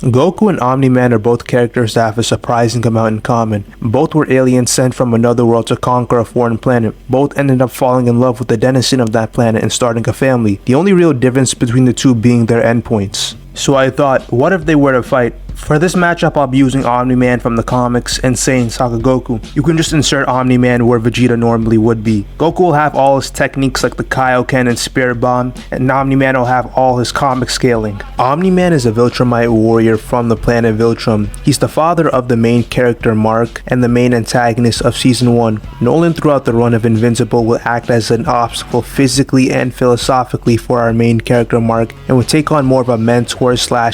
Goku and Omni-Man are both characters that have a surprising amount in common. Both were aliens sent from another world to conquer a foreign planet. Both ended up falling in love with the denizen of that planet and starting a family. The only real difference between the two being their endpoints. So I thought, what if they were to fight? For this matchup, I'll be using Omni-Man from the comics and Saiyan Saga Goku. You can just insert Omni-Man where Vegeta normally would be. Goku will have all his techniques like the Kaioken and Spirit Bomb, and Omni-Man will have all his comic scaling. Omni-Man is a Viltrumite warrior from the planet Viltrum. He's the father of the main character Mark and the main antagonist of Season 1. Nolan throughout the run of Invincible will act as an obstacle physically and philosophically for our main character Mark, and will take on more of a mentor /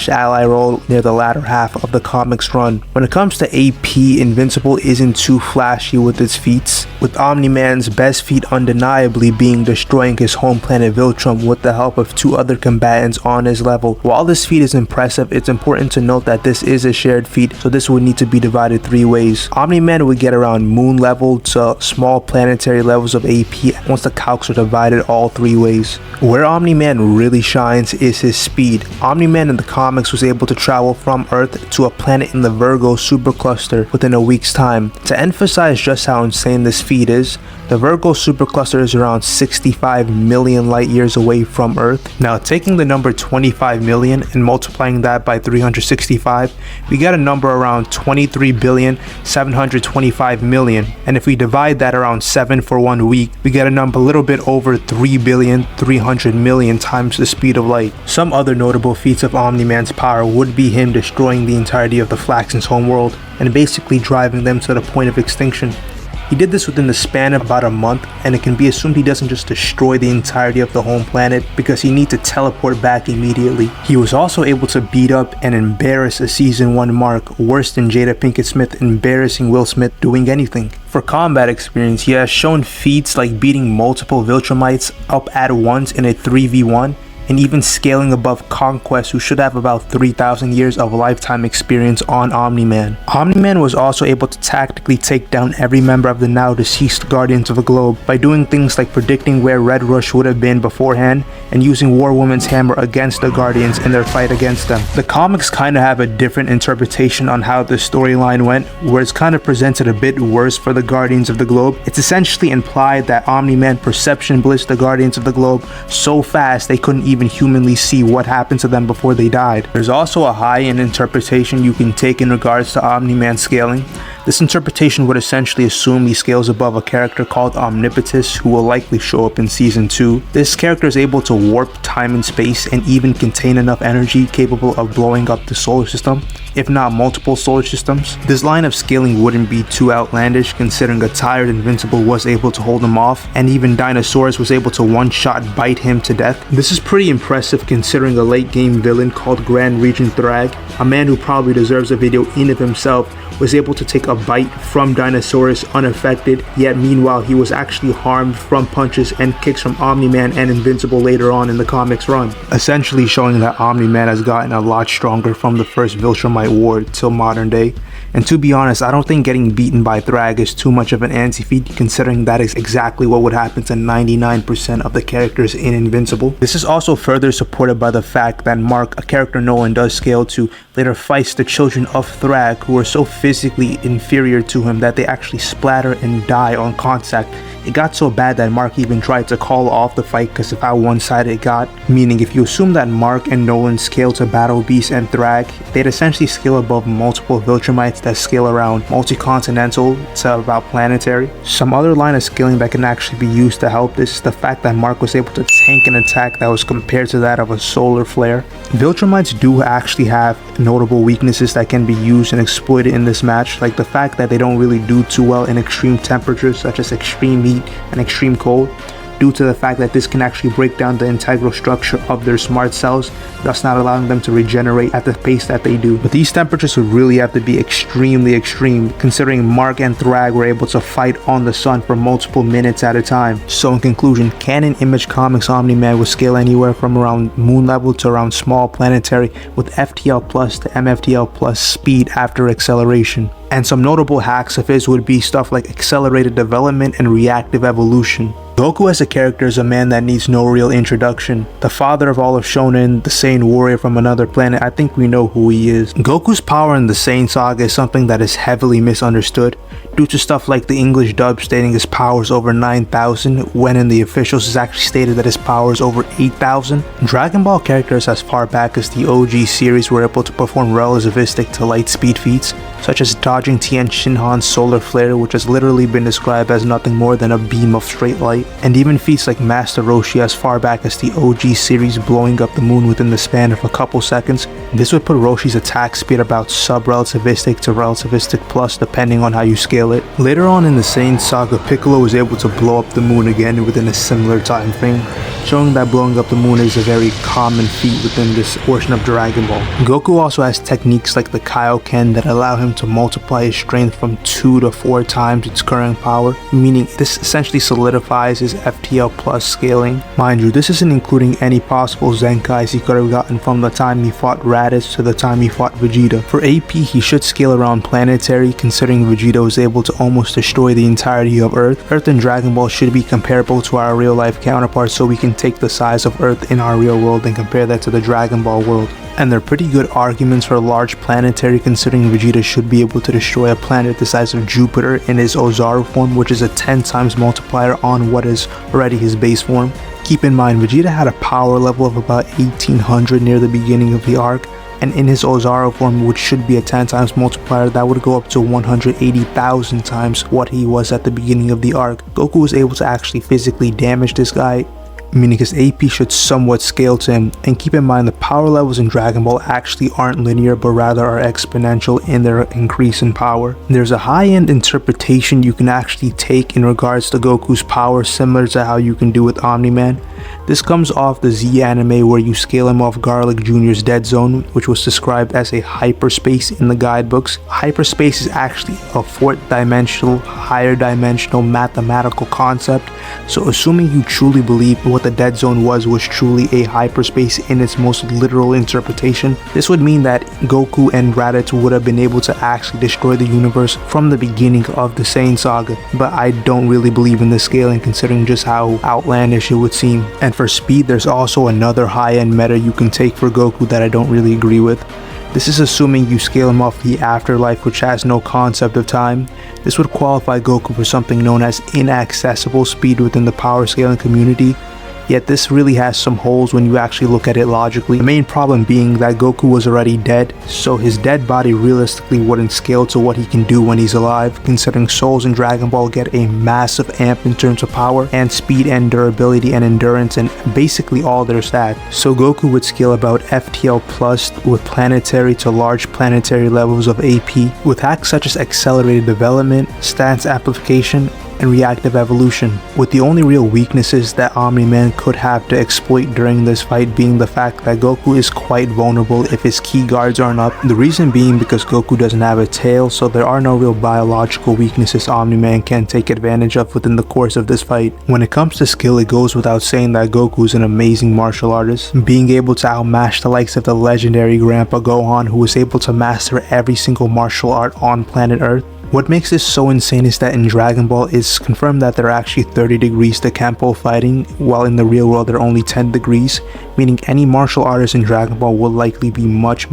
ally role near the latter half of the comics run. When it comes to AP, Invincible isn't too flashy with its feats, with Omni-Man's best feat undeniably being destroying his home planet Viltrum with the help of 2 other combatants on his level. While this feat is impressive, it's important to note that this is a shared feat, so this would need to be divided 3 ways. Omni-Man would get around moon level to small planetary levels of AP once the calcs are divided all 3 ways. Where Omni-Man really shines is his speed. Omni-Man in the comics was able to travel from Earth to a planet in the Virgo supercluster within a week's time. To emphasize just how insane this feat is, the Virgo supercluster is around 65 million light years away from Earth. Now, taking the number 25 million and multiplying that by 365, we get a number around 23,725 million. And if we divide that around 7 for 1 week, we get a number a little bit over 3,300 million times the speed of light. Some other notable feats of Omni-Man's power would be him destroying the entirety of the Flaxen's homeworld and basically driving them to the point of extinction. He did this within the span of about a month, and it can be assumed he doesn't just destroy the entirety of the home planet because he needs to teleport back immediately. He was also able to beat up and embarrass a Season 1 Mark, worse than Jada Pinkett Smith embarrassing Will Smith doing anything. For combat experience, he has shown feats like beating multiple Viltrumites up at once in a 3v1, and even scaling above Conquest, who should have about 3,000 years of lifetime experience on Omni-Man. Omni-Man was also able to tactically take down every member of the now deceased Guardians of the Globe by doing things like predicting where Red Rush would have been beforehand and using War Woman's hammer against the Guardians in their fight against them. The comics kind of have a different interpretation on how the storyline went, where it's kind of presented a bit worse for the Guardians of the Globe. It's essentially implied that Omni-Man perception blitzed the Guardians of the Globe so fast they couldn't even humanly see what happened to them before they died. There's also a high-end interpretation you can take in regards to Omni-Man scaling. This interpretation would essentially assume he scales above a character called Omnipotus, who will likely show up in Season 2. This character is able to warp time and space and even contain enough energy capable of blowing up the solar system, if not multiple solar systems. This line of scaling wouldn't be too outlandish considering a tired Invincible was able to hold him off, and even Dinosaurus was able to one-shot bite him to death. This is pretty impressive considering a late-game villain called Grand Regent Thrag, a man who probably deserves a video in of himself, was able to take a bite from Dinosaurus unaffected, yet meanwhile he was actually harmed from punches and kicks from Omni-Man and Invincible later on in the comics run, essentially showing that Omni-Man has gotten a lot stronger from the first Viltrumite war till modern day. And to be honest, I don't think getting beaten by Thrag is too much of an anti-feat considering that is exactly what would happen to 99% of the characters in Invincible. This is also further supported by the fact that Mark, a character Nolan does scale to, later fights the children of Thrag who are so physically inferior to him that they actually splatter and die on contact. It got so bad that Mark even tried to call off the fight because of how one-sided it got, meaning if you assume that Mark and Nolan scale to Battle Beast and Thrag, they'd essentially scale above multiple Viltrumites that scale around multi-continental to about planetary. Some other line of scaling that can actually be used to help this is the fact that Mark was able to tank an attack that was compared to that of a solar flare. Viltrumites do actually have notable weaknesses that can be used and exploited in this match, like the fact that they don't really do too well in extreme temperatures such as extreme heat and extreme cold, due to the fact that this can actually break down the integral structure of their smart cells, thus not allowing them to regenerate at the pace that they do. But these temperatures would really have to be extremely extreme, considering Mark and Thrag were able to fight on the sun for multiple minutes at a time. So in conclusion, canon Image Comics Omni-Man would scale anywhere from around moon level to around small planetary with FTL plus to MFTL plus speed after acceleration. And some notable hacks of his would be stuff like accelerated development and reactive evolution. Goku as a character is a man that needs no real introduction. The father of all of Shonen, the Saiyan warrior from another planet, I think we know who he is. Goku's power in the Saiyan Saga is something that is heavily misunderstood due to stuff like the English dub stating his power is over 9,000 when in the officials is actually stated that his power is over 8,000. Dragon Ball characters as far back as the OG series were able to perform relativistic to light speed feats such as dodging Tien Shinhan's solar flare, which has literally been described as nothing more than a beam of straight light, and even feats like Master Roshi as far back as the OG series blowing up the moon within the span of a couple seconds. This would put Roshi's attack speed about sub-relativistic to relativistic plus depending on how you scale it. Later on in the Saiyan Saga, Piccolo was able to blow up the moon again within a similar time frame, showing that blowing up the moon is a very common feat within this portion of Dragon Ball. Goku also has techniques like the Kaioken that allow him to multiply his strength from 2 to 4 times its current power, meaning this essentially solidifies his FTL plus scaling. Mind you, this isn't including any possible Zenkais he could have gotten from the time he fought Raditz to the time he fought Vegeta. For AP, he should scale around planetary, considering Vegeta was able to almost destroy the entirety of Earth. Earth in Dragon Ball should be comparable to our real life counterparts, so we can take the size of Earth in our real world and compare that to the Dragon Ball world. And they're pretty good arguments for large planetary, considering Vegeta should be able to destroy a planet the size of Jupiter in his Ozaru form, which is a 10 times multiplier on what is already his base form. Keep in mind, Vegeta had a power level of about 1800 near the beginning of the arc, and in his Ozaru form, which should be a 10 times multiplier, that would go up to 180,000 times what he was at the beginning of the arc. Goku was able to actually physically damage this guy, meaning his AP should somewhat scale to him. And keep in mind, the power levels in Dragon Ball actually aren't linear, but rather are exponential in their increase in power. There's a high-end interpretation you can actually take in regards to Goku's power, similar to how you can do with Omni-Man. This comes off the Z anime where you scale him off Garlic Jr.'s Dead Zone, which was described as a hyperspace in the guidebooks. Hyperspace is actually a 4th dimensional, higher dimensional mathematical concept, so assuming you truly believe what the Dead Zone was truly a hyperspace in its most literal interpretation, this would mean that Goku and Raditz would have been able to actually destroy the universe from the beginning of the Saiyan Saga, but I don't really believe in this scaling considering just how outlandish it would seem. And for speed, there's also another high-end meta you can take for Goku that I don't really agree with. This is assuming you scale him off the afterlife, which has no concept of time. This would qualify Goku for something known as inaccessible speed within the power scaling community. Yet this really has some holes when you actually look at it logically. The main problem being that Goku was already dead, so his dead body realistically wouldn't scale to what he can do when he's alive, considering souls in Dragon Ball get a massive amp in terms of power and speed and durability and endurance and basically all their stats. So Goku would scale about FTL plus with planetary to large planetary levels of AP, with hacks such as accelerated development, stance amplification, and reactive evolution, with the only real weaknesses that Omni-Man could have to exploit during this fight being the fact that Goku is quite vulnerable if his key guards aren't up. The reason being because Goku doesn't have a tail, so there are no real biological weaknesses Omni-Man can take advantage of within the course of this fight. When it comes to skill, it goes without saying that Goku is an amazing martial artist, being able to outmatch the likes of the legendary Grandpa Gohan, who was able to master every single martial art on planet Earth. What makes this so insane is that in Dragon Ball it's confirmed that there are actually 30 degrees to Kenpo fighting, while in the real world there are only 10 degrees, meaning any martial artist in Dragon Ball will likely be much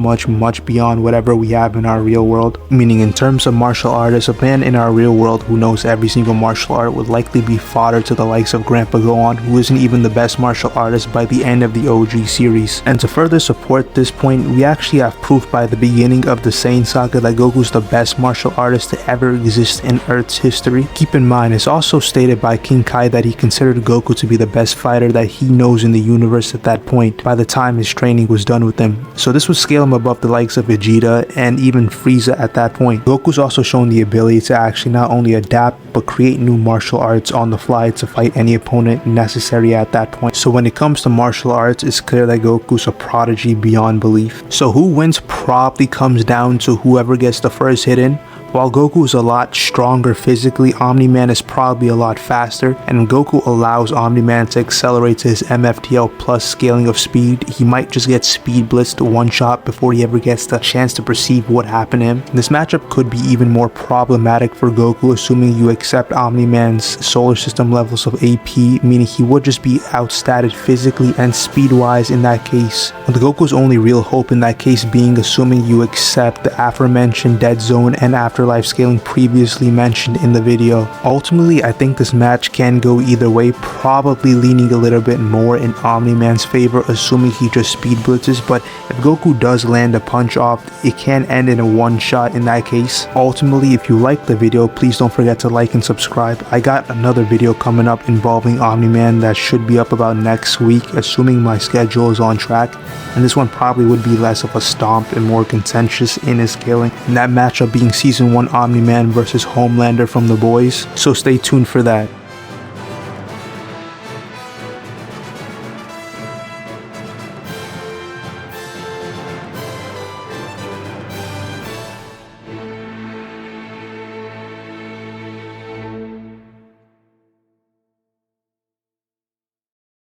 beyond whatever we have in our real world. Meaning in terms of martial artists, a man in our real world who knows every single martial art would likely be fodder to the likes of Grandpa Gohan, who isn't even the best martial artist by the end of the OG series. And to further support this point, we actually have proof by the beginning of the Saiyan Saga that Goku's the best martial artist to ever exist in Earth's history. Keep in mind, it's also stated by King Kai that he considered Goku to be the best fighter that he knows in the universe at that point by the time his training was done with him. So this would scale him above the likes of Vegeta and even Frieza at that point. Goku's also shown the ability to actually not only adapt but create new martial arts on the fly to fight any opponent necessary at that point. So when it comes to martial arts, it's clear that Goku's a prodigy beyond belief. So who wins probably comes down to whoever gets the first hit in, While Goku is a lot stronger physically, Omni-Man is probably a lot faster, and Goku allows Omni-Man to accelerate to his MFTL plus scaling of speed. He might just get speed blitzed one shot before he ever gets the chance to perceive what happened to him. This matchup could be even more problematic for Goku, assuming you accept Omni-Man's solar system levels of AP, meaning he would just be outstatted physically and speed-wise in that case. With Goku's only real hope in that case being assuming you accept the aforementioned dead zone and afterlife scaling previously mentioned in the video. Ultimately, I think this match can go either way, probably leaning a little bit more in Omni-Man's favor, assuming he just speed blitzes, but if Goku does land a punch off, it can end in a one shot in that case. Ultimately, if you like the video, please don't forget to like and subscribe. I got another video coming up involving Omni-Man that should be up about next week, assuming my schedule is on track, and this one probably would be less of a stomp and more contentious in his scaling, and that matchup being Season 1 Omni-Man versus Homelander from The Boys, so stay tuned for that.